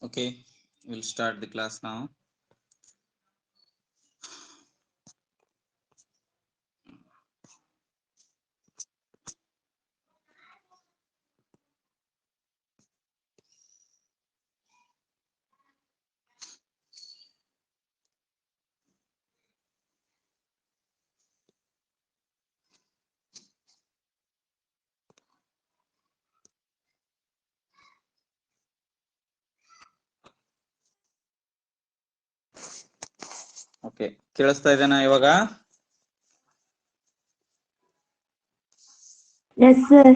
Okay, we'll start the class now. Okay, ಕೇಳಿಸ್ತಾ ಇದೆನಾ ಇವಾಗ? Yes, sir.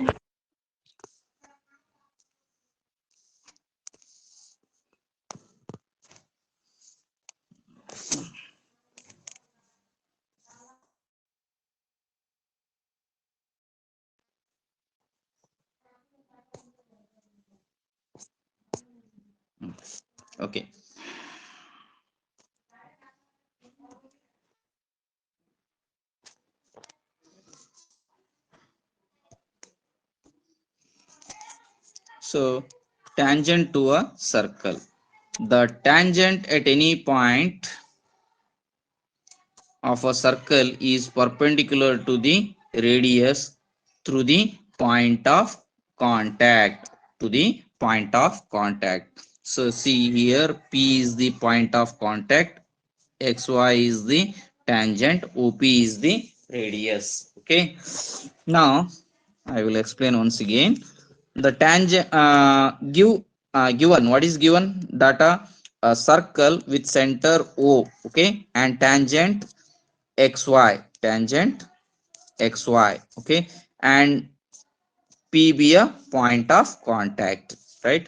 Okay. So, tangent to a circle. The tangent at any point of a circle is perpendicular to the radius through the point of contact. To the point of contact. So, see here, P is the point of contact, XY is the tangent, OP is the radius. Okay. Now, I will explain once again. The tangent given, what is given? Data, a circle with center O, okay, and tangent XY, tangent XY, okay, and P be a point of contact, right?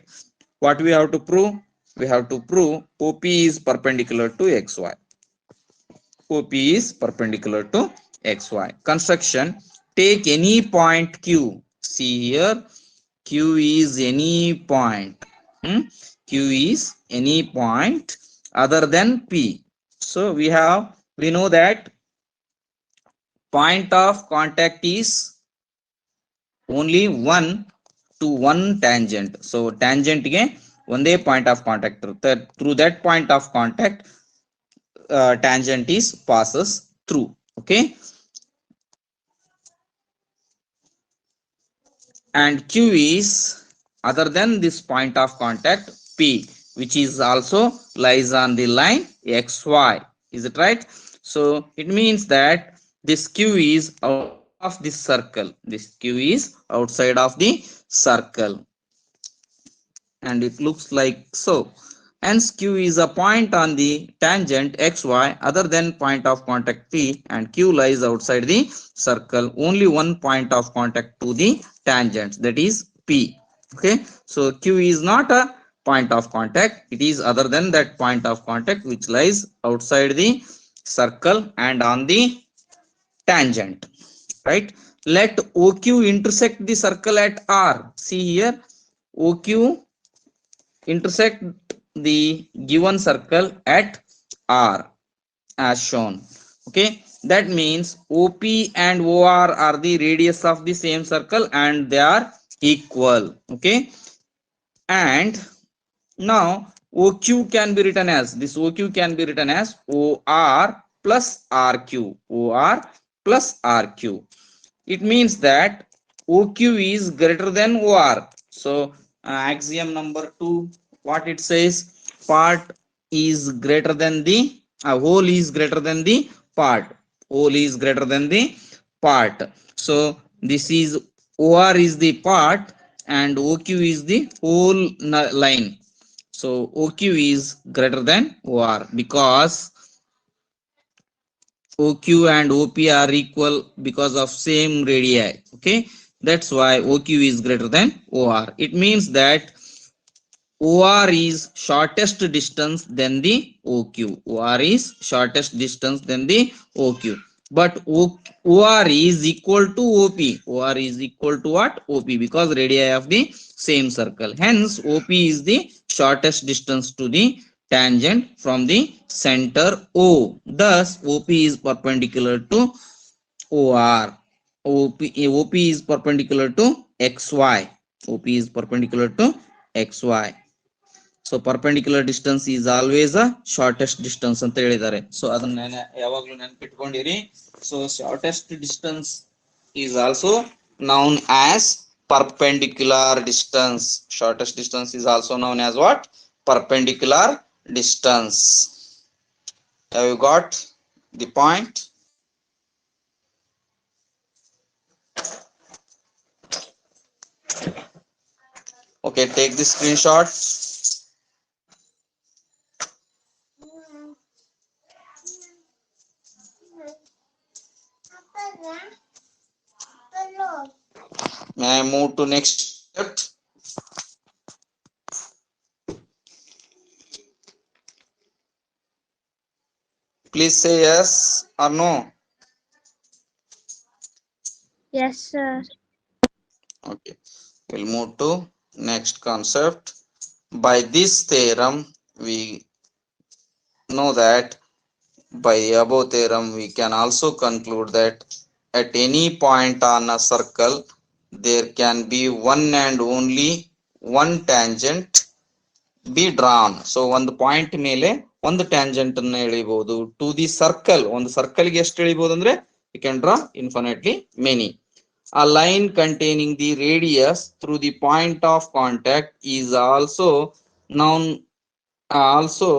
What we have to prove? We have to prove OP is perpendicular to XY. OP is perpendicular to XY. Construction, take any point Q. See here, Q is any point. Q is any point other than P. So we know that point of contact is only one to one tangent. So tangent ಗೆ ಒಂದೇ point of contact ಇರುತ್ತೆ. Through that point of contact, tangent is passes through. Okay, and Q is other than this point of contact P, which is also lies on the line XY. Is it right? So it means that this Q is out of this circle. This Q is outside of the circle, and it looks like so. Hence Q is a point on the tangent XY other than point of contact P, and Q lies outside the circle. Only one point of contact to the tangent, that is P. Okay, so Q is not a point of contact, it is other than that point of contact which lies outside the circle and on the tangent, right? Let OQ intersect the circle at R. See here, OQ intersect the given circle at R as shown. Okay, that means OP and OR are the radius of the same circle and they are equal. Okay, and now OQ can be written as this. OQ can be written as OR plus RQ. OR plus RQ. It means that OQ is greater than OR. So axiom number 2, what it says? Part is greater than the whole is greater than the part. Whole is greater than the part. So this is OR is the part and OQ is the whole line. So OQ is greater than OR because OQ and OP are equal because of same radii. Okay, that's why OQ is greater than OR. It means that OR is shortest distance than the OQ. OR is shortest distance than the OQ. But OR is equal to OP. OR is equal to what? OP, because radii of the same circle. Hence, OP is the shortest distance to the tangent from the center O. Thus, OP is perpendicular to OR. OP is perpendicular to XY. OP is perpendicular to XY. So perpendicular distance is always a shortest distance ಅಂತ ಹೇಳಿದ್ದಾರೆ. So ಅದನ್ನ ಯಾವಾಗ್ಲೂ ನೆನ್ಪಿಟ್ಕೊಂಡಿರಿ. So shortest distance is also known as perpendicular distance. Shortest distance is also known as what? Perpendicular distance. Have you got the point? Okay, take the screenshot. May I move to next step? Please say yes or no. Yes, sir. Okay, we'll move to next concept. By this theorem, we know that by above theorem, we can also conclude that at any point on a circle, there can be one and only one tangent be drawn. So ಒಂದು point ಮೇಲೆ ಒಂದು tangent ಅನ್ನು ಎಳಿಬಹುದು to the circle. ಒಂದು circle ಗೆ ಎಷ್ಟು ಎಳಿಬಹುದು ಅಂದ್ರೆ you can draw infinitely many. A line containing the radius through the point of contact is also known, also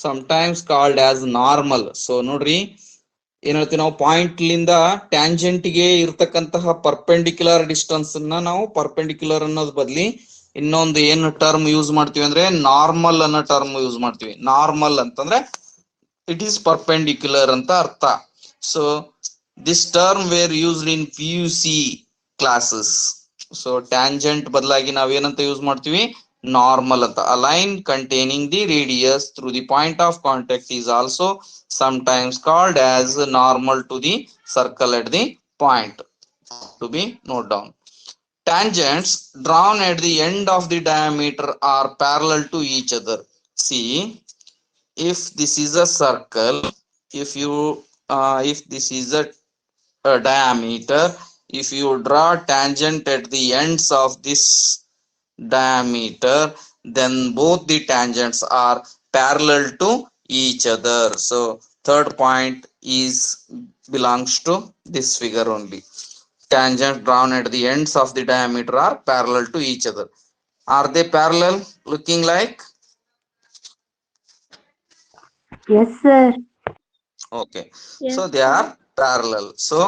sometimes called as normal. So ನೋಡ್ರಿ ಏನ್ ಹೇಳ್ತೀವಿ ನಾವು, ಪಾಯಿಂಟ್ ಲಿಂದ ಟ್ಯಾಂಜೆಂಟ್ ಗೆ ಇರ್ತಕ್ಕಂತಹ ಪರ್ಪೆಂಡಿಕ್ಯುಲರ್ ಡಿಸ್ಟೆನ್ಸ್ ಅನ್ನ ನಾವು ಪರ್ಪೆಂಡಿಕ್ಯುಲರ್ ಅನ್ನೋದ್ ಬದ್ಲಿ ಇನ್ನೊಂದು ಏನು ಟರ್ಮ್ ಯೂಸ್ ಮಾಡ್ತೀವಿ ಅಂದ್ರೆ ನಾರ್ಮಲ್ ಅನ್ನೋ ಟರ್ಮ್ ಯೂಸ್ ಮಾಡ್ತೀವಿ. ನಾರ್ಮಲ್ ಅಂತಂದ್ರೆ ಇಟ್ ಈಸ್ ಪರ್ಪೆಂಡಿಕ್ಯುಲರ್ ಅಂತ ಅರ್ಥ. So this term were used in PUC classes. So tangent ಬದಲಾಗಿ ನಾವೇನಂತ ಯೂಸ್ ಮಾಡ್ತೀವಿ, ನಾರ್ಮಲ್ ಅಂತ. A line containing the radius through the point of contact is also sometimes called as normal to the circle at the point. To be note down. Tangents drawn at the end of the diameter are parallel to each other. See, if this is a circle, if this is a diameter, if you draw tangent at the ends of this diameter, then both the tangents are parallel to each other. So third point is belongs to this figure only. Tangents drawn at the ends of the diameter are parallel to each other. Are they parallel looking like? Yes, sir. Okay, Yes, so they are parallel. So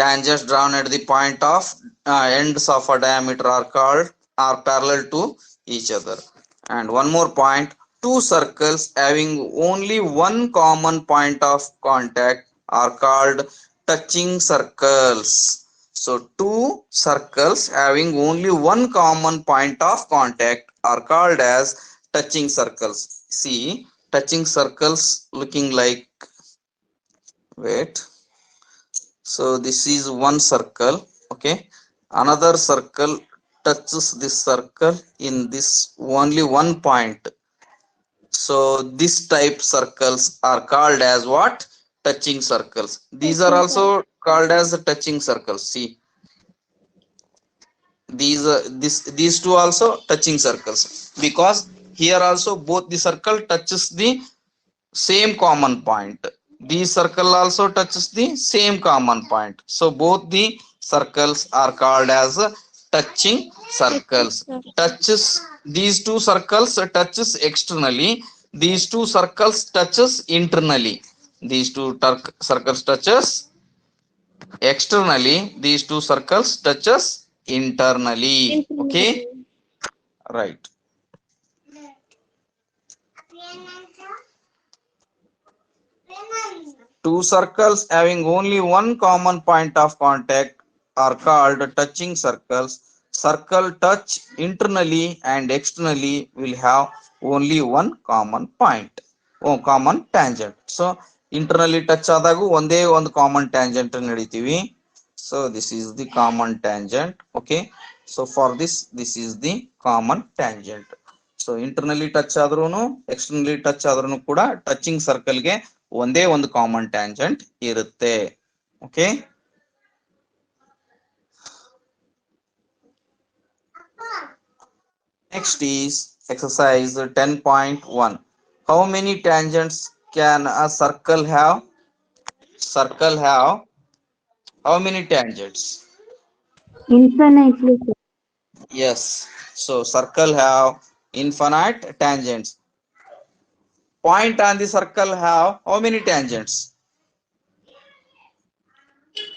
tangents drawn at the point of ends of a diameter are parallel to each other. And one more point, two circles having only one common point of contact are called touching circles. So two circles having only one common point of contact are called as touching circles. See, touching circles looking like, wait, so this is one circle. Okay, another circle touches this circle in this only one point. So this type circles are called as what? Touching circles. These are also called as touching circles. See, these two also touching circles, because here also both the circle touches the same common point. This circle also touches the same common point. So both the circles are called as touching circles. Touches, these two circles touches externally, these two circles touches internally. These two circles touches externally, these two circles touches internally. Okay, right. Two circles having only one common point of contact are called touching circles. Circle touch internally and externally will have only one common point, common tangent. So internally touch ಆದಾಗೂ ಒಂದೇ ಒಂದು common tangent ನಡಿತೀವಿ. So this is the common tangent. Okay, so for this is the common tangent. So internally touch ಆದ್ರೂ externally touch ಆದ್ರೂ ಕೂಡ touching circle ಗೆ ಒಂದೇ ಒಂದು common tangent ಇರುತ್ತೆ. Okay, next is exercise 10.1. How many tangents can a circle have? Circle have how many tangents? Infinitely, sir. Yes. So circle have infinite tangents. Point on the circle have how many tangents?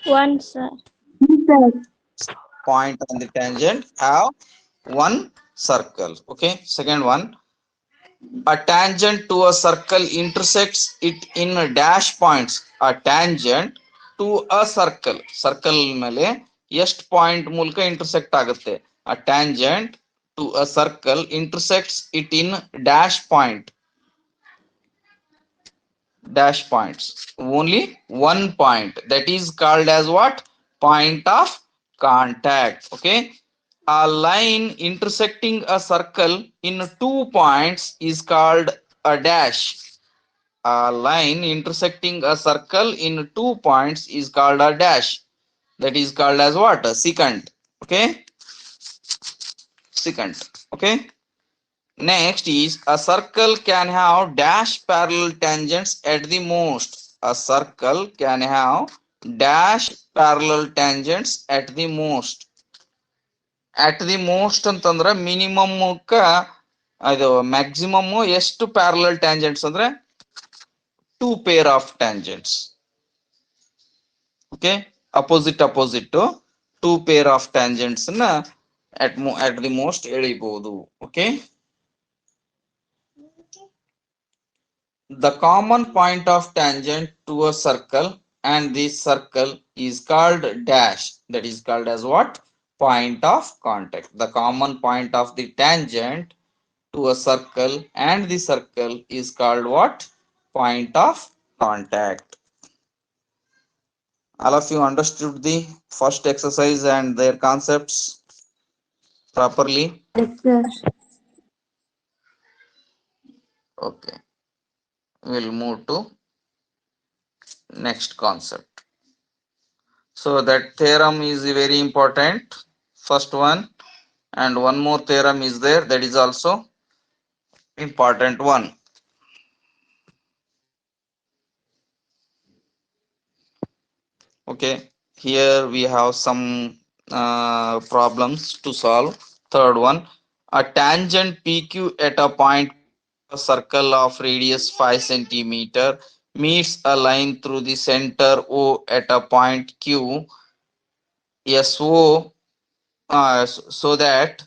One, sir. Sir. Point on the tangent have one circle. Okay. Second one, a tangent to a circle intersects it in dash points. A tangent to a circle. Circle ಮೇಲೆ ಎಷ್ಟು point ಮೂಲಕ intersect ಆಗುತ್ತೆ? A tangent to a circle intersects it in dash point. Dash points. Only one point. That is called as what? Point of contact. Okay. A line intersecting a circle in 2 points is called a dash. A line intersecting a circle in 2 points is called a dash. That is called as what? A secant. Okay. Secant. Okay. Next is a circle can have dash parallel tangents at the most. A circle can have dash parallel tangents at the most. At the most ಅಂತಂದ್ರೆ minimum ಅದು maximum ಎಷ್ಟು parallel tangents ಅಂದ್ರೆ 2 pair of tangents. Okay, opposite 2 pair of tangents ನ at the most ಎಳಿಬಹುದು. Okay, the common point of tangent to a circle and this circle is called dash. That is called as what? Point of contact. The common point of the tangent to a circle and the circle is called what? Point of contact. All of you understood the first exercise and their concepts properly? Yes, sir. Okay, we'll move to next concept. So that theorem is very important, first one, and one more theorem is there, that is also important one. Okay, here we have some problems to solve. Third one, a tangent PQ at a point, a circle of radius 5 centimeter meets a line through the center O at a point Q. SO so that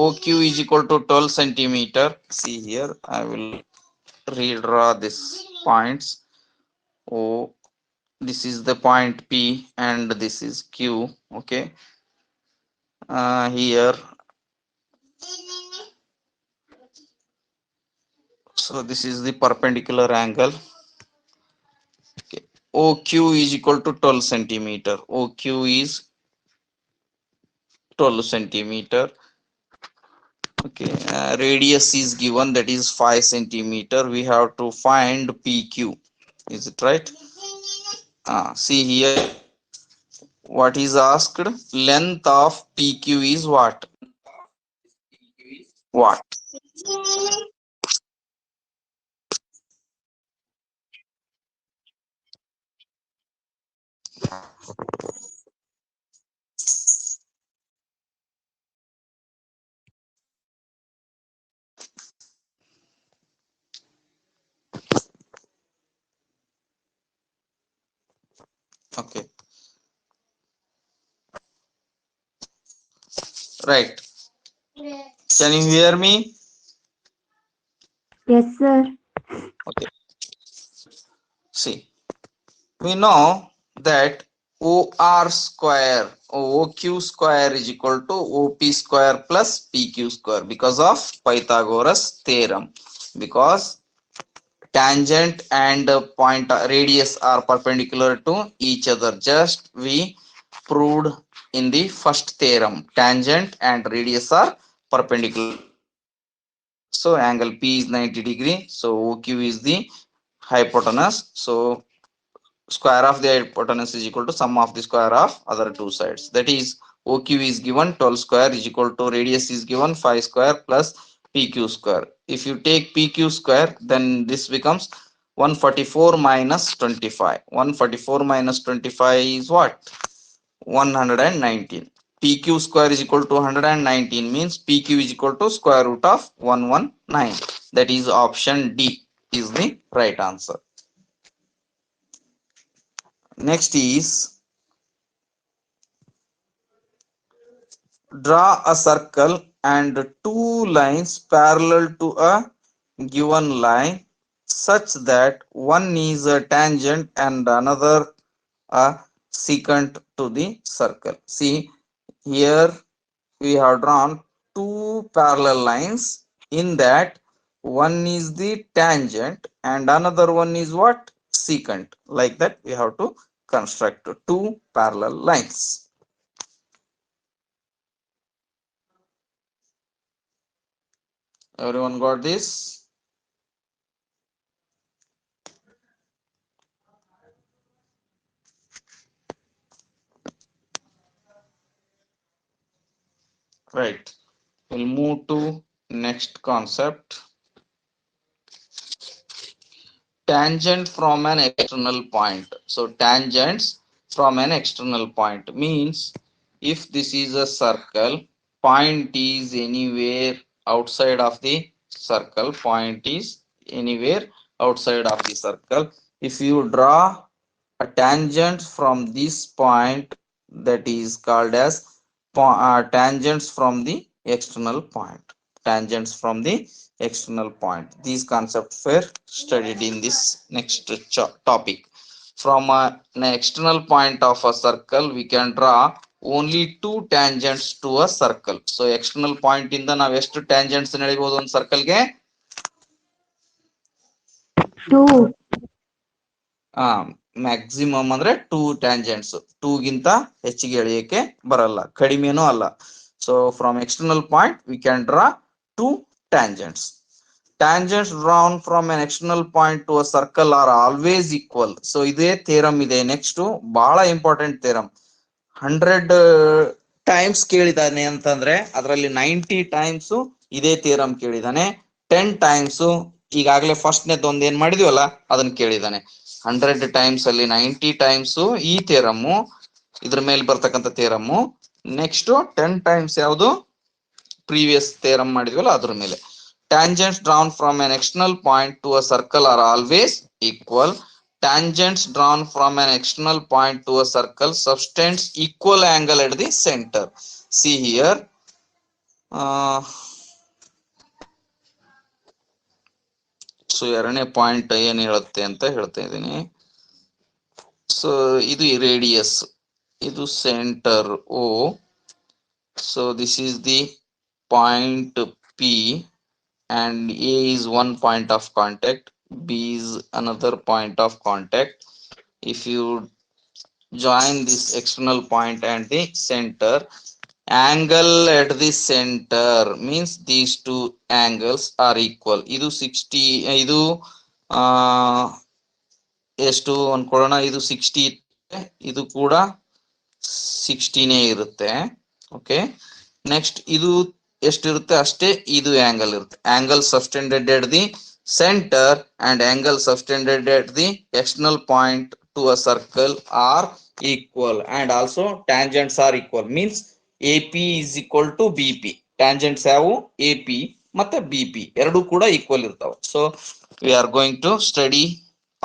OQ is equal to 12 centimeter. See here, I will redraw this points. O, this is the point P and this is Q. Okay, here, so this is the perpendicular angle. Okay, OQ is equal to 12 centimeter. OQ is 12 centimeter. Okay, radius is given, that is 5 centimeter. We have to find PQ. Is it right? See here, what is asked? Length of PQ is what? What? Okay, right. Can you hear me? Yes, sir. Okay, see, we know that OR square, OQ square is equal to OP square plus PQ square because of Pythagoras theorem. Because tangent and point radius are perpendicular to each other. Just we proved in the first theorem, tangent and radius are perpendicular. So angle P is 90 degree. So OQ is the hypotenuse. So square of the hypotenuse is equal to sum of the square of other two sides. That is OQ is given 12 square is equal to radius is given 5 square plus PQ square. If you take PQ square, then this becomes 144 minus 25. 144 minus 25 is what? 119. PQ square is equal to 119 means PQ is equal to square root of 119. That is option D is the right answer. Next is draw a circle and two lines parallel to a given line such that one is a tangent and another a secant to the circle. See, here we have drawn two parallel lines. In that, one is the tangent and another one is what? Secant. Like that, we have to construct two parallel lines. Everyone got this? Right. We'll move to next concept. Tangent from an external point. So tangents from an external point means if this is a circle, point is anywhere outside of the circle, point is anywhere outside of the circle. If you draw a tangent from this point, that is called as tangents from the external point. Tangents from the external point. These concepts were studied in this next topic. From an external point of a circle, we can draw only two tangents to a circle. So external point ಇಂದ ನಾವು ಎಷ್ಟು tangents ಎಳೆಯಬಹುದು ಒಂದು circle ಗೆ? 2. Maximum ಅಂದ್ರೆ 2 tangents. 2 ಗಿಂತ ಹೆಚ್ಚಿಗೆ ಎಳೆಯಕ್ಕೆ ಬರಲ್ಲ, ಕಡಿಮೆನೂ ಅಲ್ಲ. So from external point we can draw two tangents. Tangents drawn from an external point to a circle are always equal. So ಇದೇ theorem ಇದೆ. ನೆಕ್ಸ್ಟ್ ಬಹಳ ಇಂಪಾರ್ಟೆಂಟ್ theorem. 100 ಟೈಮ್ಸ್ ಕೇಳಿದಾನೆ ಅಂತಂದ್ರೆ ಅದರಲ್ಲಿ 90 ಟೈಮ್ಸ್ ಇದೇ theorem ಕೇಳಿದಾನೆ. 10 ಟೈಮ್ಸ್ ಈಗಾಗಲೇ ಫಸ್ಟ್ ನೇದ್ ಒಂದ್ ಏನ್ ಮಾಡಿದ್ವಲ್ಲ ಅದನ್ನ ಕೇಳಿದಾನೆ. 100 ಟೈಮ್ಸ್ ಅಲ್ಲಿ 90 ಟೈಮ್ಸ್ ಈ theorem, ಇದ್ರ ಮೇಲೆ ಬರ್ತಕ್ಕಂಥ theorem. ನೆಕ್ಸ್ಟ್ 10 ಟೈಮ್ಸ್ ಯಾವುದು ಪ್ರೀವಿಯಸ್ theorem ಮಾಡಿದ್ವಲ್ಲ ಅದ್ರ ಮೇಲೆ. Tangents drawn from an external point to a circle are always equal. Tangents drawn from an external point to a circle subtends equal angle at the center. See here. So ಎರಡನೇ point ಏನ್ ಹೇಳುತ್ತೆ ಅಂತ ಹೇಳ್ತಾ ಇದ್ದೀನಿ. So ಇದು radius, ಇದು centre O. So this is the point P and A is one point of contact, B is another point of contact. If you join this external point and the center, angle at the center means these two angles are equal. ಇದು 60, ಇದು ಎಷ್ಟು ಅನ್ಕೊಳ್ಳೋಣ, ಇದು 60, ಇದು ಕೂಡ 60ನೇ ಇರುತ್ತೆ. Okay, next ಇದು ಎಷ್ಟಿರುತ್ತೆ ಅಷ್ಟೇ ಇದು ಆಂಗಲ್ ಇರುತ್ತೆ. Angle subtended at the centre and angle subtended at the external point to a circle are equal and also tangents are equal. Means AP is equal to BP. Tangents ಯಾವು AP ಮತ್ತೆ BP ಎರಡು ಕೂಡ equal ಇರ್ತಾವ. So we are going to study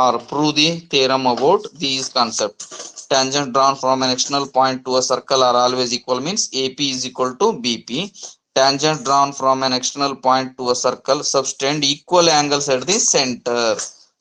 or prove the theorem about these concepts. Tangent drawn from an external point to a circle are always equal means AP is equal to BP. Tangent drawn from an external point to a circle subtend equal angles at the center.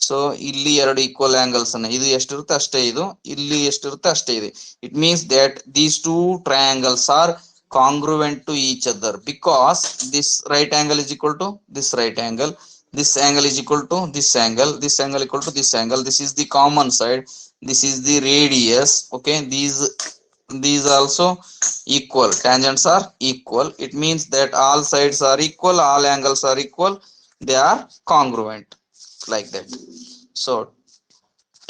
So ಇಲ್ಲಿ ಎರಡು equal angles ಅನ್ನ, ಇದು ಎಷ್ಟಿರುತ್ತೆ ಅಷ್ಟೇ ಇದು, ಇಲ್ಲಿ ಎಷ್ಟಿರುತ್ತೆ ಅಷ್ಟೇ ಇದೆ. It means that these two triangles R congruent to each other because this right angle is equal to this right angle, this angle is equal to this angle, this angle equal to this angle, this is the common side, this is the radius. Okay, these also equal, tangents are equal. It means that all sides are equal, all angles are equal, they are congruent like that. So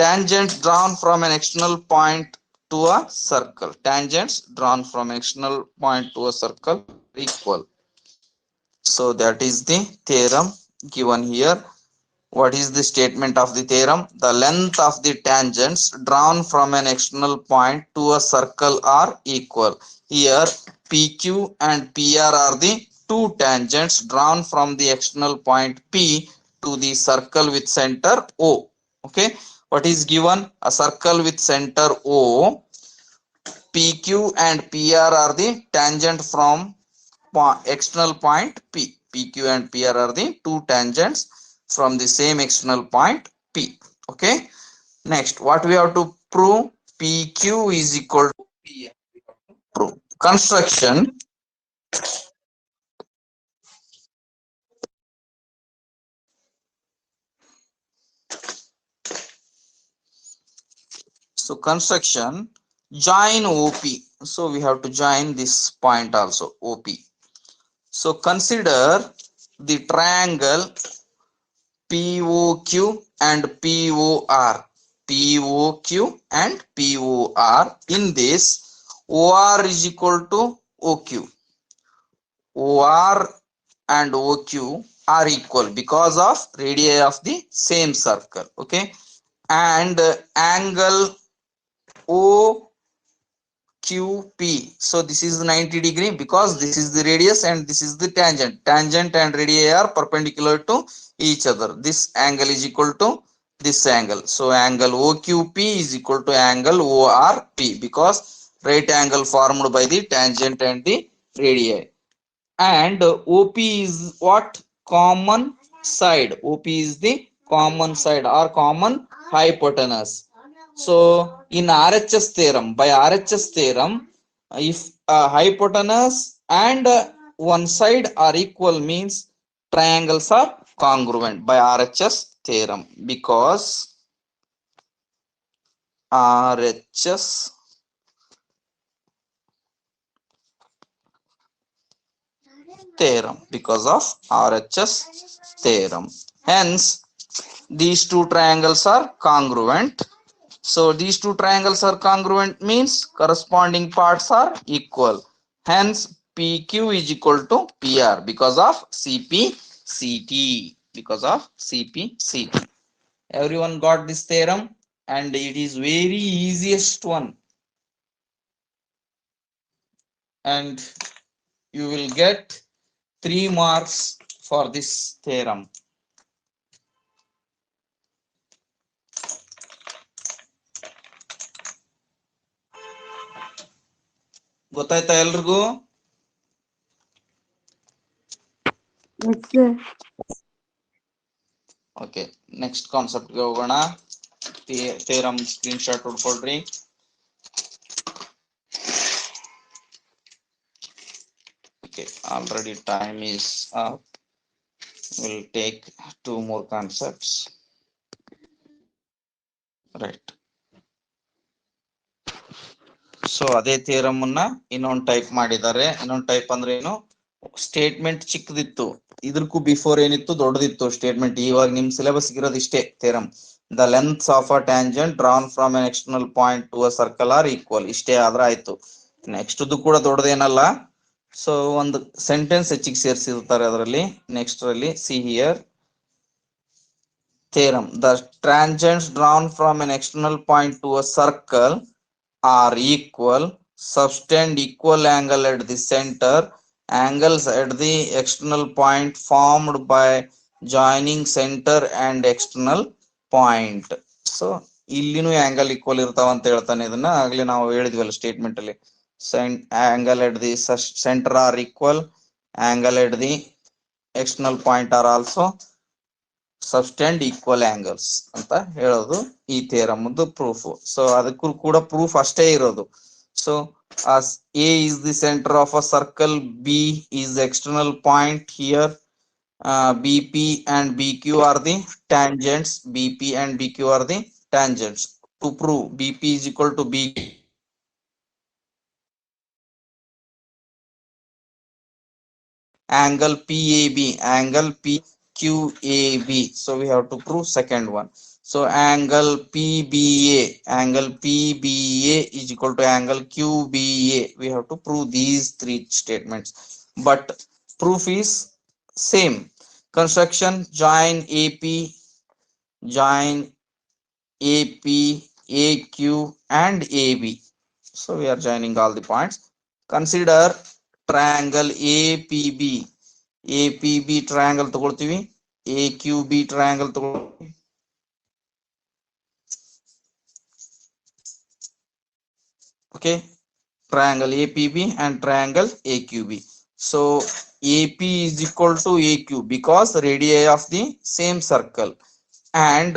tangent drawn from an external point to a circle. Tangents drawn from external point to a circle equal. So that is the theorem given here. What is the statement of the theorem? The length of the tangents drawn from an external point to a circle are equal. Here PQ and PR are the two tangents drawn from the external point P to the circle with center O. Okay, what is given? A circle with center O. PQ and PR are the tangent from external point P. PQ and PR are the two tangents from the same external point P. Okay. Next, what we have to prove? PQ is equal to PR. Prove. Construction. So construction, join OP. So we have to join this point also, OP. So consider the triangle POQ and POR. POQ and POR. In this, OR is equal to OQ. OR and OQ are equal because of radii of the same circle. Okay. And angle OQP. So this is 90 degree because this is the radius and this is the tangent. Tangent and radii are perpendicular to each other. This angle is equal to this angle. So angle OQP is equal to angle ORP because right angle formed by the tangent and the radii. And OP is what? Common side. OP is the common side or common hypotenuse. So in RHS theorem, by RHS theorem, if hypotenuse and one side are equal means triangles are congruent by RHS theorem, because RHS theorem, because of RHS theorem. Hence, these two triangles are congruent. So these two triangles are congruent means corresponding parts are equal. Hence, PQ is equal to PR because of CP/CT. Because of CP/CT. Everyone got this theorem, and it is very easiest one. And you will get 3 marks for this theorem. ಗೊತ್ತಾಯ್ತಾ ಎಲ್ರಿಗೂ? Yes, sir. Okay, next concept ಗೆ ಹೋಗೋಣ. Theorem screen shot ಹೊಡ್ಕೊಳ್ರಿ. Okay, already time is up. We'll take 2 more concepts. Right. So ಅದೇ theorem ಅನ್ನ ಇನ್ನೊಂದು type ಮಾಡಿದ್ದಾರೆ. ಇನ್ನೊಂದು ಟೈಪ್ ಅಂದ್ರೆ ಏನು? ಸ್ಟೇಟ್ಮೆಂಟ್ ಚಿಕ್ಕದಿತ್ತು, ಇದಕ್ಕೂ ಬಿಫೋರ್ ಏನಿತ್ತು? ದೊಡ್ಡದಿತ್ತು ಸ್ಟೇಟ್ಮೆಂಟ್. ಇವಾಗ ನಿಮ್ ಸಿಲೆಬಸ್ ಇರೋದು ಇಷ್ಟೇ theorem. The lengths of a tangent drawn from an external point to a circle are equal. ಇಷ್ಟೇ ಆದ್ರೆ ಆಯ್ತು. ನೆಕ್ಸ್ಟ್ ಕೂಡ ದೊಡ್ಡದೇನಲ್ಲ. ಸೊ ಒಂದು ಸೆಂಟೆನ್ಸ್ ಹೆಚ್ಚಿಗೆ ಸೇರಿಸಿರ್ತಾರೆ ಅದರಲ್ಲಿ. ನೆಕ್ಸ್ಟ್ ಅಲ್ಲಿ see here theorem. The tangents drawn from an external point to a circle are equal, subtend equal angle at the center, angles at the external point formed by joining center and external point. So ಇಲ್ಲಿನೂ angle equal ಇರ್ತಾವ ಅಂತ ಹೇಳ್ತಾನೆ. ಇದನ್ನ ಆಗ್ಲೇ ನಾವು ಹೇಳಿದ್ವಲ್ಲ statement ಅಲ್ಲಿ. angle at the center are equal, angle at the external point are also subtend equal angles ಅಂತ ಹೇಳೋದು ಈ ಥಿಯರಮ್ ಪ್ರೂಫ್. ಸೊ ಅದಕ್ಕೂ ಕೂಡ ಪ್ರೂಫ್ ಅಷ್ಟೇ ಇರೋದು. So as A is the center of a circle, B is the external point here, BP and BQ are the tangents. BP and BQ are the tangents. To prove BP is equal to B, angle PAB, angle PQAB. So we have to prove second one. So angle PBA is equal to angle QBA. We have to prove these three statements, but proof is same. Construction, join AP, AQ and AB. So we are joining all the points. Consider triangle APB. APB triangle ತಗೊಳ್ತೀವಿ, AQB triangle ತಗೊಳ್ತೀವಿ. Okay, triangle APB and triangle AQB. So AP is equal to AQ because radii of the same circle, and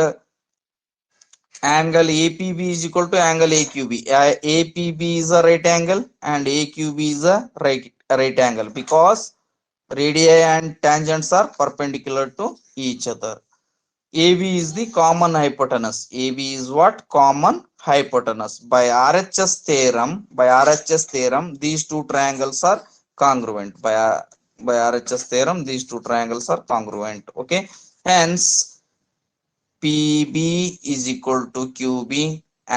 angle APB is equal to angle AQB. APB is a right angle and AQB is a right angle because radii and tangents are perpendicular to each other. AB is the common hypotenuse. AB is what? Common hypotenuse. By RHS theorem, these two triangles are congruent. By RHS theorem, these two triangles are congruent. Okay. Hence, PB is equal to QB.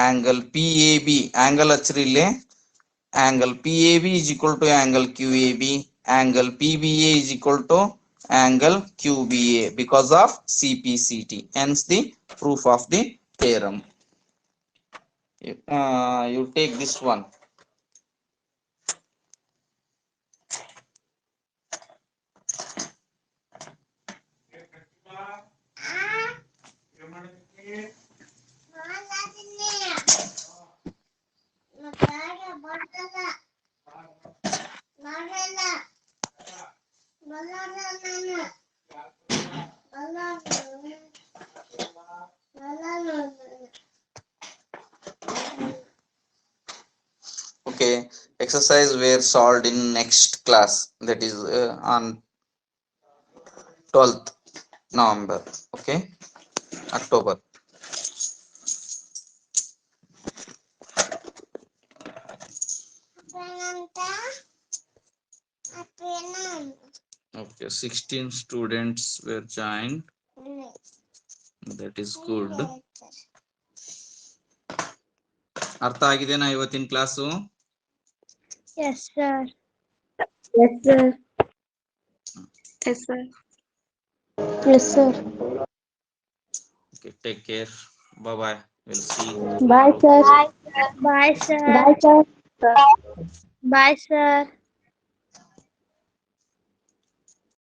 Angle PAB, angle achrile, angle PAB is equal to angle QAB. Angle PBA is equal to angle QBA because of CPCT. Hence the proof of the theorem. You take this one. Okay, exercise were solved in next class, that is on 12th November. Okay, October. Okay, 16 students were joined. That is good. ಅರ್ಥ ಆಗಿದೆನಾ ಇವತ್ತಿನ class? Yes, sir. Yes, sir. Yes, sir. Yes, sir. Okay, take care. Bye bye. We'll see. Bye, sir. Bye, sir. Bye, sir. Bye, sir.